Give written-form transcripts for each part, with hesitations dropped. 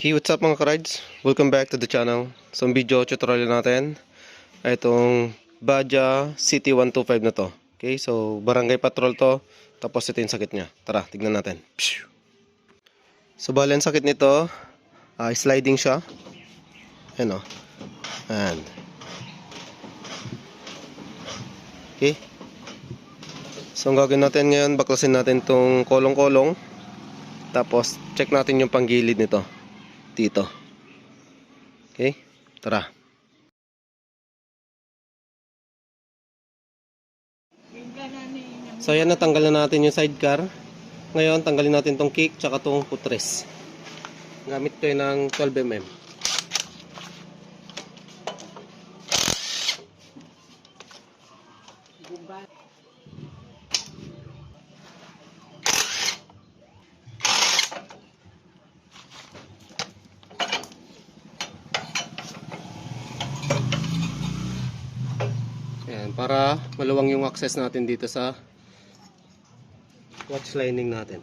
Hey, what's up mga ka-rides? Welcome back to the channel. So, ang video tutorial natin ay itong Baja City 125 na to. Okay, so barangay patrol to. Tapos ito yung sakit niya. Tara, tignan natin. So, bali ang sakit nito, sliding siya. Ayan o. Ayan. Okay. So, ang gagawin natin ngayon, baklasin natin itong kolong-kolong. Tapos, check natin yung panggilid nito. Dito. Okay, tara. So, ayan, natanggal na natin yung sidecar. Ngayon, tanggalin natin tong kick tsaka tong footrest. Gamit ko yun ng 12mm. Ayan, para maluwang yung access natin dito sa clutch lining natin.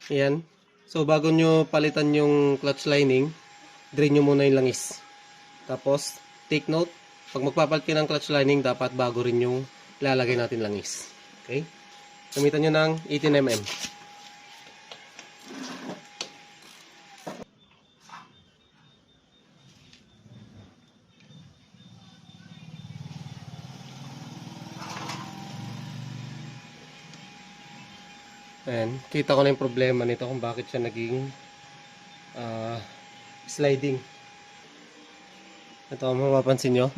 Ayan. So, bago nyo palitan yung clutch lining, drain nyo muna yung langis. Tapos, take note, pag magpapalit kayo ng clutch lining, dapat bago rin yung lalagay natin langis. Okay? Gamitan nyo ng 18mm. Ayan, kita ko na yung problema nito kung bakit siya naging sliding. Ito, mapapansin nyo.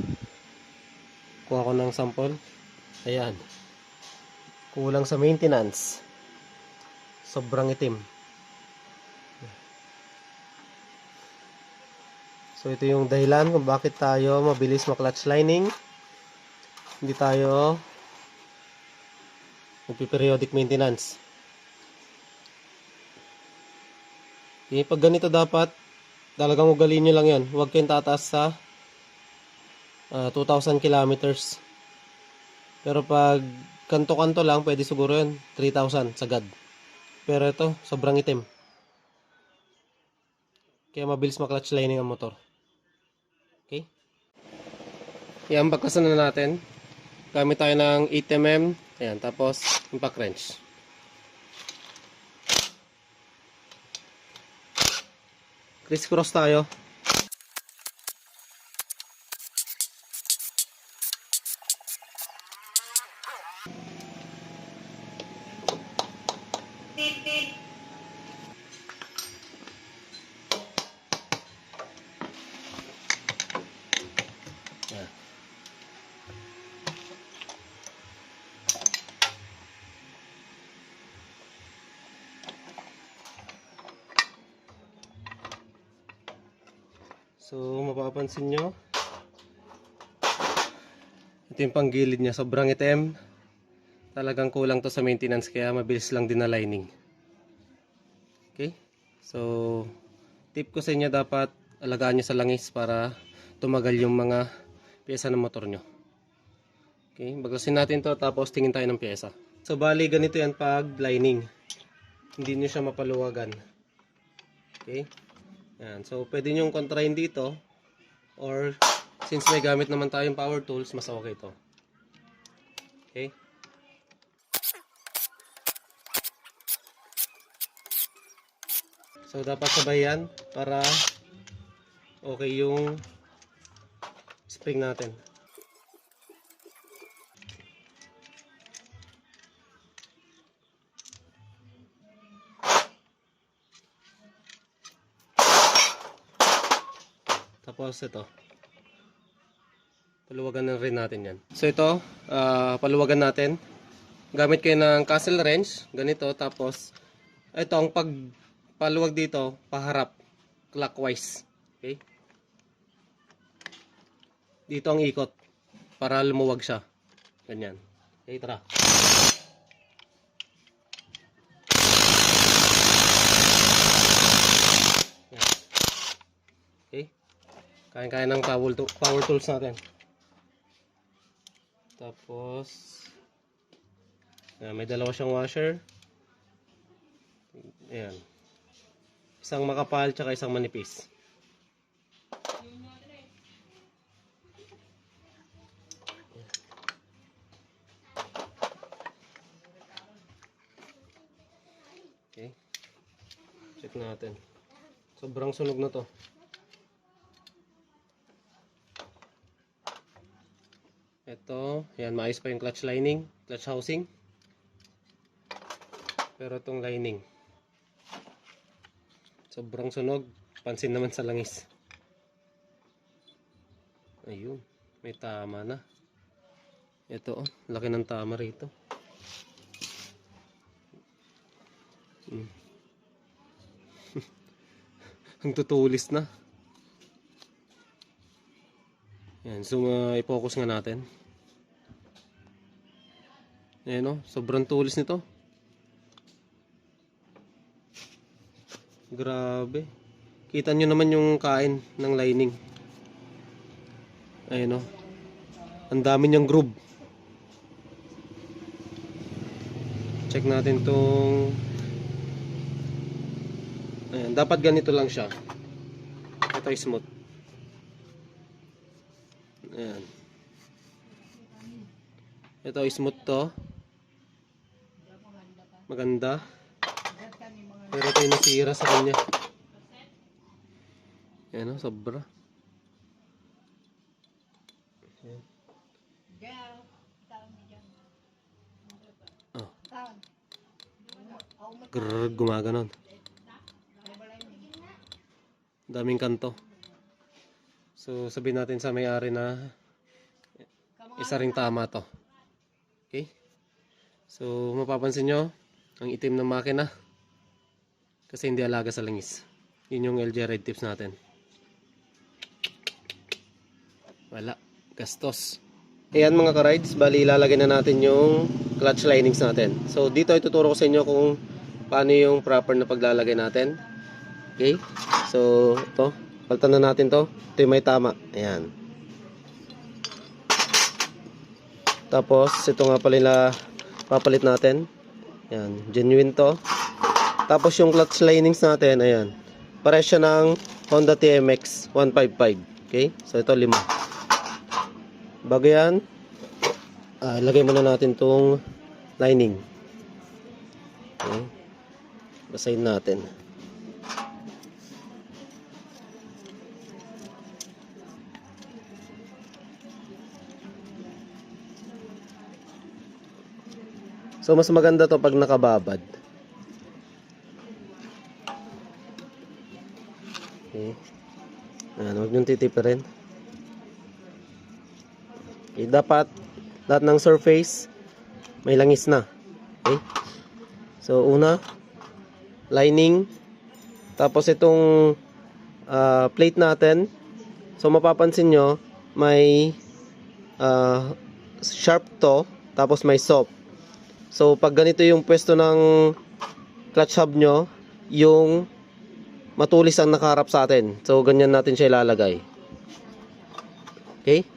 Kuha ko ng sample. Ayan. Kulang sa maintenance. Sobrang itim. So, ito yung dahilan kung bakit tayo mabilis ma-clutch lining. Hindi tayo magpi-periodic maintenance. Okay, pag ganito dapat, talagang ugalin nyo lang yan. Huwag kayong tataas sa 2,000 kilometers. Pero pag kanto-kanto lang, pwede siguro yun. 3,000 sagad. Pero ito, sobrang itim. Kaya mabilis ma-clutch lining ang motor. Okay? Yan, baklasan na natin. Gamit tayo ng 8mm. Ayan, tapos impact wrench. Criss-cross tayo. Ayan. So, mapapansin nyo, ito yung panggilid niya, sobrang itim. Talagang kulang to sa maintenance, kaya mabilis lang din na lining. Okay? So, tip ko sa inyo, dapat alagaan nyo sa langis para tumagal yung mga pyesa ng motor nyo. Okay? Baklasin natin to, tapos tingin tayo ng pyesa. So, bali ganito yan pag lining. Hindi nyo siya mapaluwagan. Okay? Yan. So, pwede nyo kontrahin dito, or since may gamit naman tayong power tools, mas okay to. Okay? So, dapat sabay yan para okay yung spring natin. Tapos ito, paluwagan na rin natin yan. So ito, paluwagan natin. Gamit kayo ng castle wrench, ganito. Tapos, ito ang pagpaluwag dito, paharap, clockwise. Okay? Dito ang ikot, para lumuwag siya. Ganyan. Okay, tara. Okay? Kaya-kaya ng power tools natin. Tapos, may dalawa siyang washer. Ayan. Isang makapal tsaka isang manipis. Okay. Check natin. Sobrang sunog na to. Ito, yan, maayos pa yung clutch lining, clutch housing. Pero itong lining, sobrang sunog. Pansin naman sa langis. Ayun, may tama na. Ito, oh, laki ng tama rito. Ang tutulis na. Yan, so i-focus nga natin. Ayan, oh, sobrang tulis nito. Grabe. Kita nyo naman yung kain ng lining. Ayan, oh. Ang dami niyang groove. Check natin tong... Ayan, dapat ganito lang siya. Ito ay smooth. Ayan. Ito ay smooth to. Maganda. Pero ito yung nasira sa kanya. Ayan, oh, sobra. Ayan. Oh. Grrr, gumaganon. Daming kanto. So sabihin natin sa may-ari na isa ring tama to. Okay? So mapapansin nyo ang itim ng makina kasi hindi alaga sa langis. Yun yung LG Red Tips natin. Wala, gastos. Ayan mga ka-rides, bali ilalagay na natin yung clutch linings natin. So dito ituturo ko sa inyo kung paano yung proper na paglalagay natin. Okay? So ito, palitan na natin to. Ito yung may tama. Ayan. Tapos ito nga pala papalit natin. Ayan, genuine to. Tapos yung clutch linings natin, ayan. Pares siya ng Honda TMX 155. Okay? So ito 5. Bago yan, ilagay muna natin tong lining. Okay? Basahin natin. So mas maganda to pag nakababad. Okay. Huwag niyong titipirin. Okay, dapat lahat ng surface may langis na. Okay? So una, lining. Tapos itong plate natin. So mapapansin nyo, may sharp to. Tapos may soft. So pag ganito yung pwesto ng clutch hub nyo, yung matulis ang nakaharap sa atin. So ganyan natin siya ilalagay. Okay?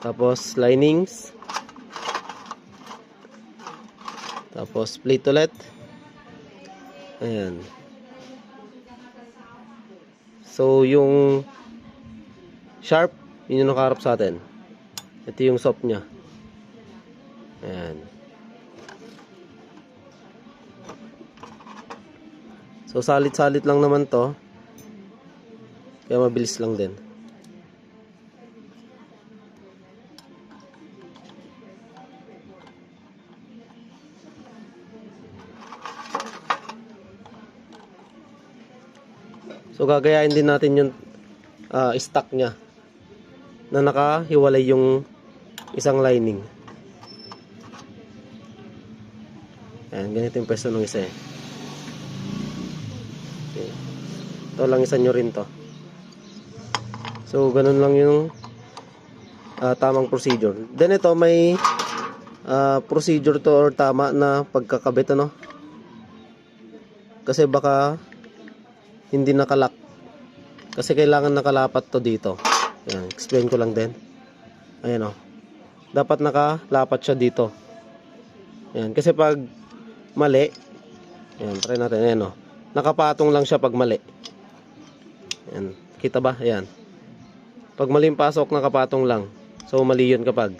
Tapos linings. Tapos plate ulit. Ayan. So yung sharp, yun yung nakaharap sa atin. Ito yung soft nya. Ayan. So salit-salit lang naman to. Kaya mabilis lang din. So gagayahin din natin yung stock nya na nakahiwalay yung isang lining. Ayan, ganito yung pwesto ng isa eh. Okay. Ito lang isa nyo rin to. So ganun lang yung tamang procedure. Then ito may procedure to or tama na pagkakabit, ano? Kasi baka hindi nakalock. Kasi kailangan nakalapat to dito. Ayan, explain ko lang din. Ayan o. Dapat nakalapat siya dito. Ayan, kasi pag mali, ayan, try natin. Ayan o. nakapatong lang siya pag mali. Ayan. Kita ba? Ayan. Pag mali yung pasok, nakapatong lang. So, mali yun kapag.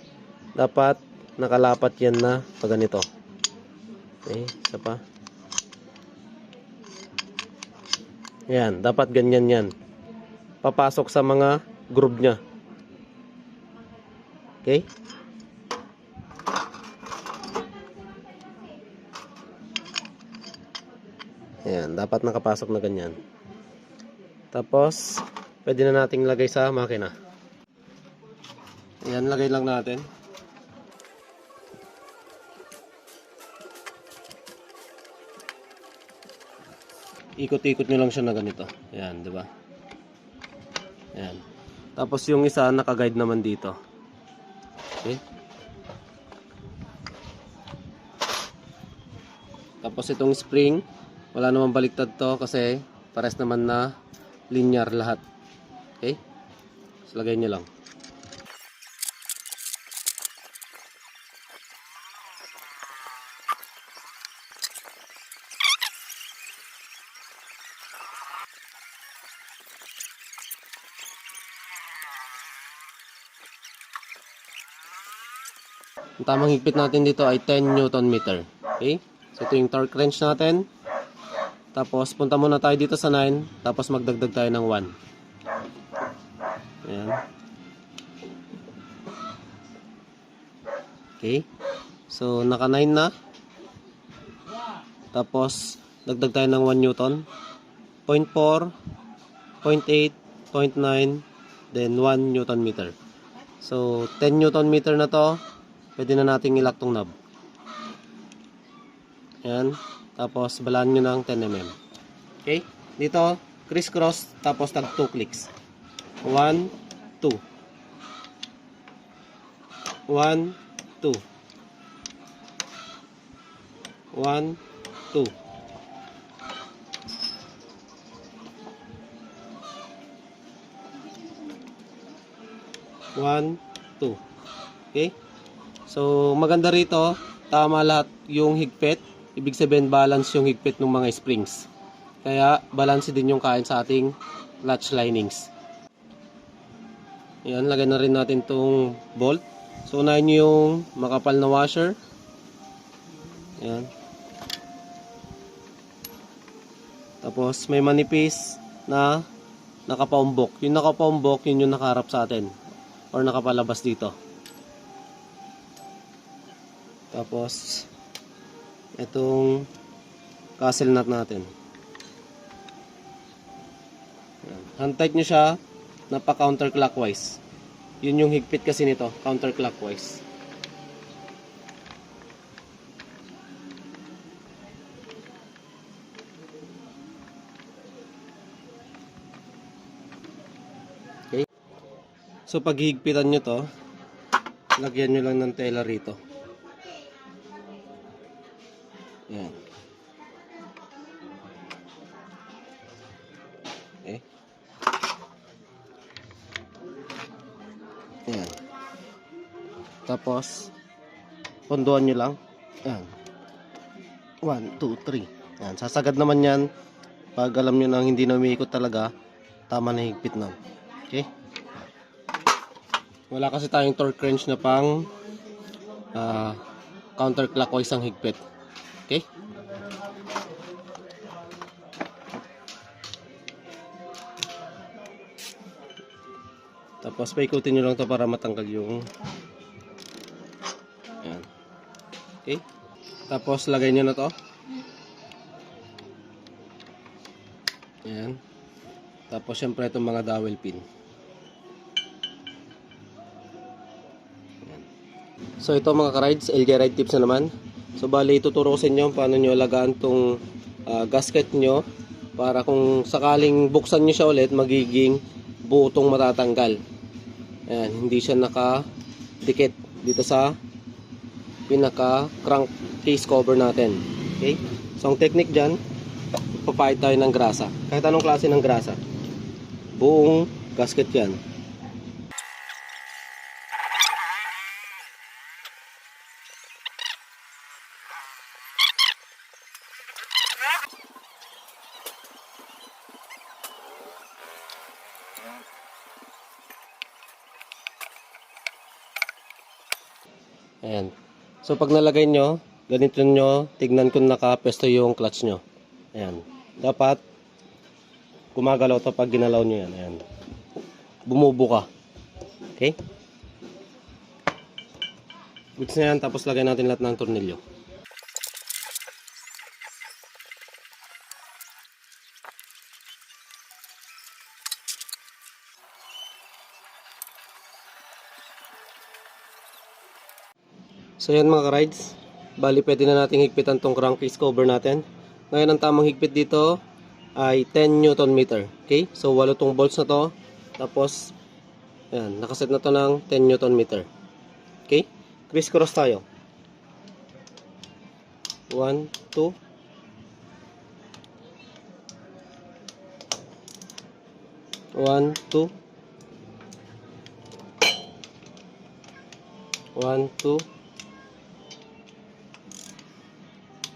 Dapat, nakalapat yan na pag ganito. Okay, isa pa. Ayan, dapat ganyan yan. Papasok sa mga groove nya. Okay? Ayan, dapat nakapasok na ganyan. Tapos, pwede na nating lagay sa makina. Ayan, lagay lang natin. Ikot-ikot nyo lang siya na ganito. Ayan, di ba? Ayan. Tapos yung isa naka-guide naman dito. Okay? Tapos itong spring, wala namang baliktad to kasi pares naman na linear lahat. Okay? So, lagay nyo lang. Ang tamang higpit natin dito ay 10 Newton meter. Okay? So ito yung torque wrench natin. Tapos punta muna tayo dito sa 9. Tapos magdagdag tayo ng 1. Ayan. Okay? So naka 9 na. Tapos dagdag tayo ng 1 Newton. 0.4, 0.8, 0.9, then 1 Newton meter. So 10 Newton meter na to. Pwede na nating ilak tong knob. Ayan. Tapos, balaan nyo ng 10 mm. Okay? Dito, criss-cross, tapos tag 2 clicks. 1, 2. 1, 2. 1, 2. 1, 2. Okay? So, maganda rito, tama lahat yung higpit. Ibig sabihin, balance yung higpit ng mga springs. Kaya, balance din yung kain sa ating latch linings. Ayan, lagay na rin natin tong bolt. So, unahin nyo yung makapal na washer. Ayan. Tapos, may manipis na nakapaumbok. Yung nakapaumbok, yun yung nakaharap sa atin. Or nakapalabas dito. Tapos, itong castle nut natin. Hand tight nyo siya na pa counterclockwise. Yun yung higpit kasi nito, counterclockwise. Okay. So, pag higpitan nyo to, lagyan nyo lang ng tela rito. Ayan. Okay. Ayan. Tapos, pondohan nyo lang. Ayan. 1, 2, 3. Ayan. Sasagad naman yan. Pag alam nyo na hindi na umiikot talaga, tama na higpit na. Okay. Wala kasi tayong torque wrench na pang counterclockwise ang higpit. Okay? Tapos paikutin nyo lang to para matanggal yung ayan. Okay? Tapos lagay nyo na to. Ayan. Tapos syempre itong mga dowel pin. Ayan. So ito mga ka-rides, LJ Ride Tips na naman. So bali ituturo ko sa inyo paano nyo alagaan tong gasket nyo para kung sakaling buksan nyo siya ulit, magiging buo tong matatanggal. Ayan, hindi siya nakadikit dito sa pinaka crankcase cover natin. Okay? So ang technique dyan, papahid tayo ng grasa. Kahit anong klase ng grasa. Buong gasket yan. Ayan. So pag nalagay nyo, ganito nyo, tignan kung nakapesto yung clutch nyo. Ayan. Dapat gumagalaw to pag ginalaw nyo yan. Ayan. Bumubuka. Okay? Goods na yan, tapos lagay natin lahat ng tornilyo. So yan mga ka-rides, bali pwede na nating higpitan tong crankcase cover natin. Ngayon ang tamang higpit dito ay 10 Newton meter. Okay? So 8 tong bolts na to. Tapos yan, nakaset na to ng 10 Newton meter. Okay? Criss-cross tayo. 1, 2. 1, 2. 1, 2.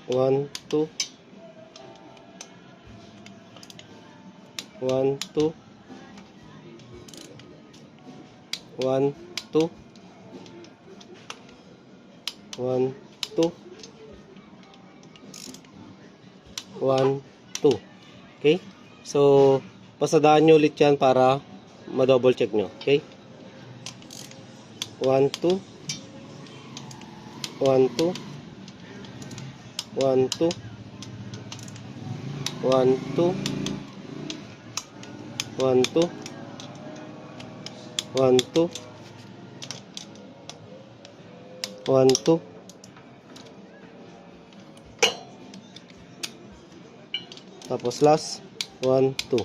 1, 2. 1, 2. 1, 2. 1, 2. 1, 2. Okay? So, pasadaan nyo ulit yan para ma-double check nyo. Okay? 1, 2. 1, 2. 1, 2. 1, 2. 1, 2. 1, 2. 1, 2. Tapos last, 1, 2.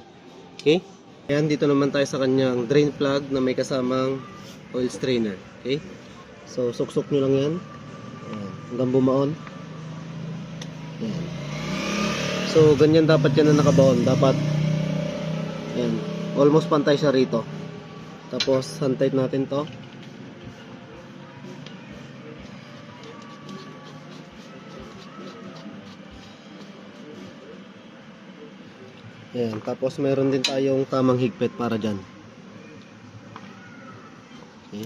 Okay? Ayan, dito naman tayo sa kanyang drain plug na may kasamang oil strainer. Okay? So, suksok nyo lang yan. Ayan, hanggang bumaon. Ayan. So, ganyan dapat yan na nakabaon. Dapat, ayan, almost pantay siya rito. Tapos, hand tight natin to. Ayan, tapos meron din tayong tamang higpit para dyan. Okay.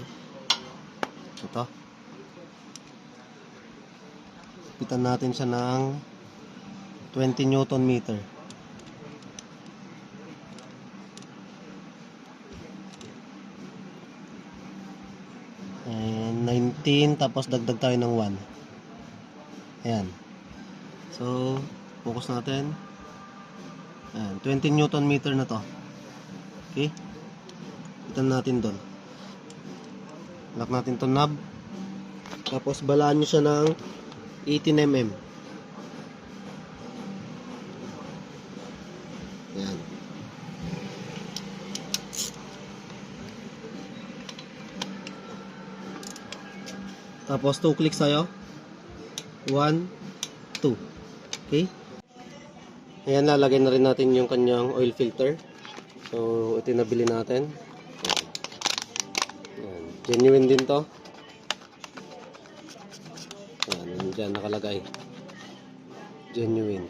Ito. Higpitan natin siya ng 20 Newton meter. And 19, tapos dagdag tayo ng 1. Ayan. So, focus natin. Ayan, 20 Newton meter na to. Okay? Itan natin doon. Lock natin to knob. Tapos balaan nyo siya ng 18 mm. Ayan. Tapos 2 clicks tayo. 1, 2. Okay? Ayan, lalagay na rin natin yung kanyang oil filter. So, ito yung nabili natin. Ayan. Genuine din to. Ayan, dyan nakalagay. Genuine.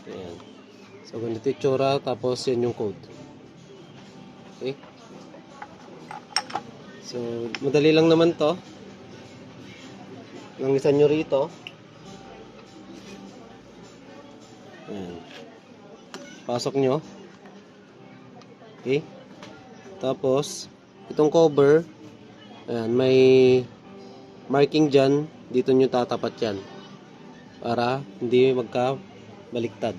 Ayan. So, ganito yung tsura. Tapos, yan yung code. Okay. So, madali lang naman to. Langisan nyo rito. Ayan. Pasok nyo. Okay. Tapos, itong cover, ayan, may marking dyan. Dito nyo tatapat yan. Para hindi magkabaliktad.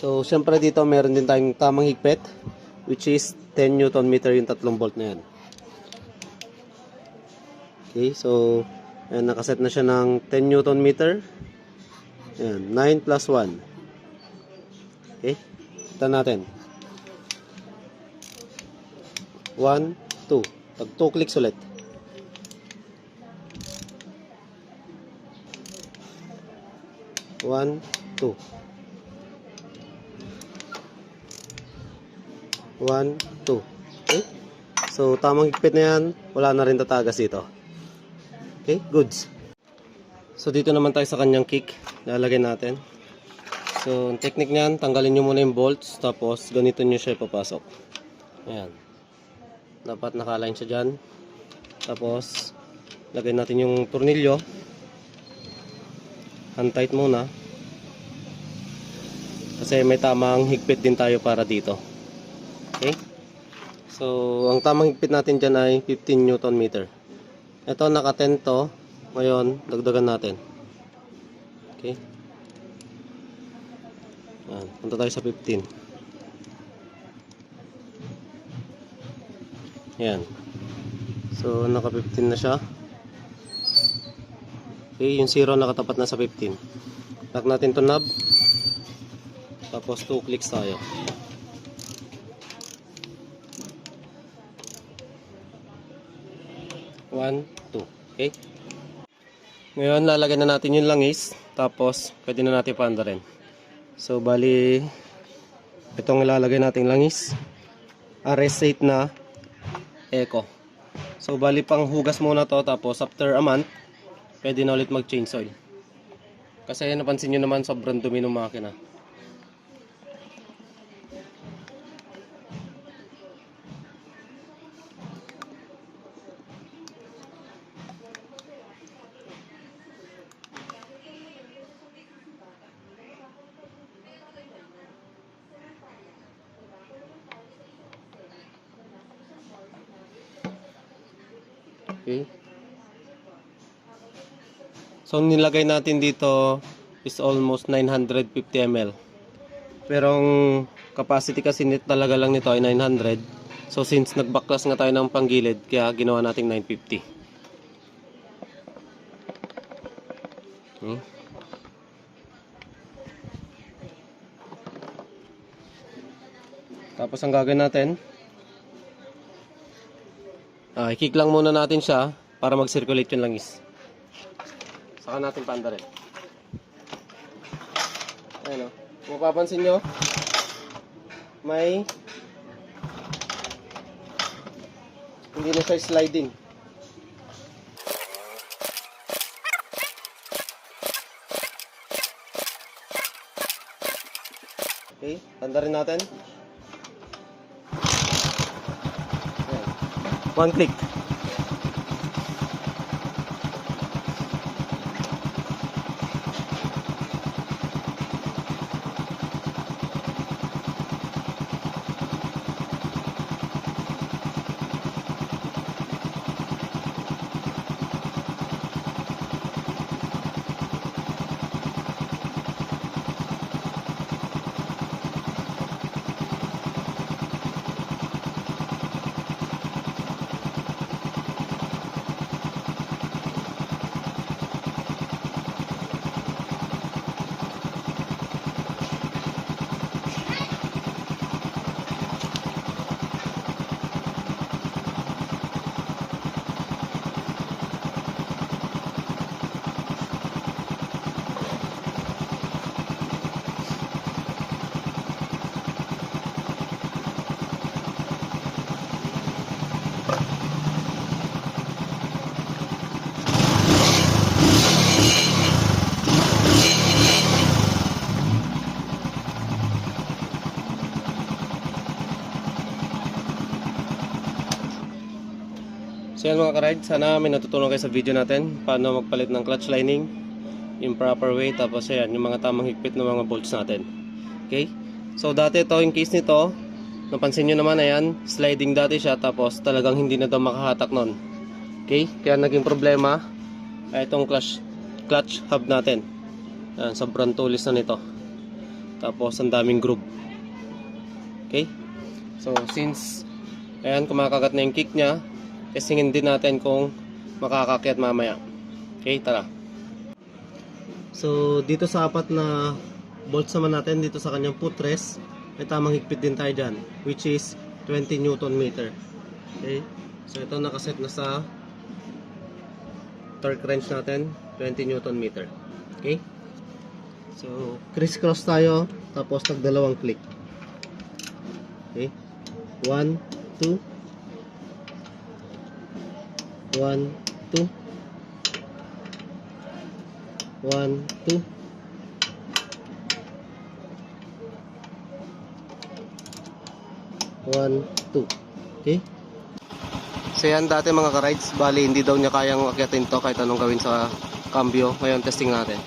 So, syempre dito meron din tayong tamang higpit, which is 10 Newton meter yung 3 bolt na yan. Okay, so ayan, nakaset na siya ng 10 Newton meter. Ayan, 9 plus 1. Okay, ito natin. 1, 2. Pag 2 clicks ulit. 1, 2. 1, 1, 2. Okay? So, tamang higpit na yan. Wala na rin tatagas dito. Okay, goods. So, dito naman tayo sa kanyang kick. Lalagay natin. So, ang technique niyan, tanggalin nyo muna yung bolts. Tapos, ganito nyo siya ipapasok. Ayan. Dapat nakaline siya dyan. Tapos, lagay natin yung tornilyo. Hand tight muna. Kasi may tamang higpit din tayo para dito. Okay? So, ang tamang higpit natin dyan ay 15 Newton meter. Ito, naka 10 to. Ngayon, dagdagan natin. Okay? Ayan, punta tayo sa 15. Ayan. So, naka 15 na siya. Okay, yung 0 nakatapat na sa 15. Lock natin to knob. Tapos 2 clicks tayo. One, two. Okay? Ngayon, lalagyan na natin yung langis. Tapos, pwede na natin paanda rin. So, bali, itong ilalagay nating langis. RS8 na Eco. So, bali, pang hugas muna to. Tapos, after a month, pwede na ulit mag-change oil. Kasi, napansin nyo naman, sobrang dumi ng makina. Okay. So, nilagay natin dito is almost 950 ml. Pero ang capacity kasi talaga lang nito ay 900. So, since nagbaklas nga tayo ng panggilid, kaya ginawa nating 950. Okay. Tapos, ang gagawin natin, i-kick lang muna natin siya para mag-circulate yung langis. Saka natin paanda rin. Ayan o. Kung mapapansin nyo, may hindi na siya sliding. Okay, paanda rin natin. Ayan. One click. So yan mga ka-ride, sana may natutunan kayo sa video natin paano magpalit ng clutch lining in proper way, tapos yan, yung mga tamang higpit ng mga bolts natin. Okay? So dati ito, in case nito, napansin nyo naman, ayan, sliding dati siya, tapos talagang hindi na daw makahatak nun. Okay? Kaya naging problema ay itong clutch hub natin. Ayan, sobrang tulis na nito. Tapos ang daming groove. Okay? So since ayan, kumakagat na yung kick nya, testingin din natin kung makakakyat mamaya. Okay, tara. So, dito sa apat na bolts naman natin, dito sa kanyang footrest, may tamang higpit din tayo dyan, which is 20 Newton meter. Okay, so ito nakaset na sa torque wrench natin, 20 Newton meter. Okay, so crisscross tayo, tapos tagdalawang click. Okay, 1, 2. 1, 2. 1, 2. 1, 2. Okay? So yan dati mga ka-rides, bali hindi daw niya kayang akyatin to kahit anong gawin sa cambio. Ngayon testing natin.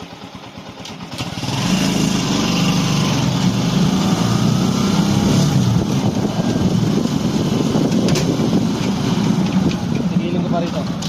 Tigilin ko pa rito.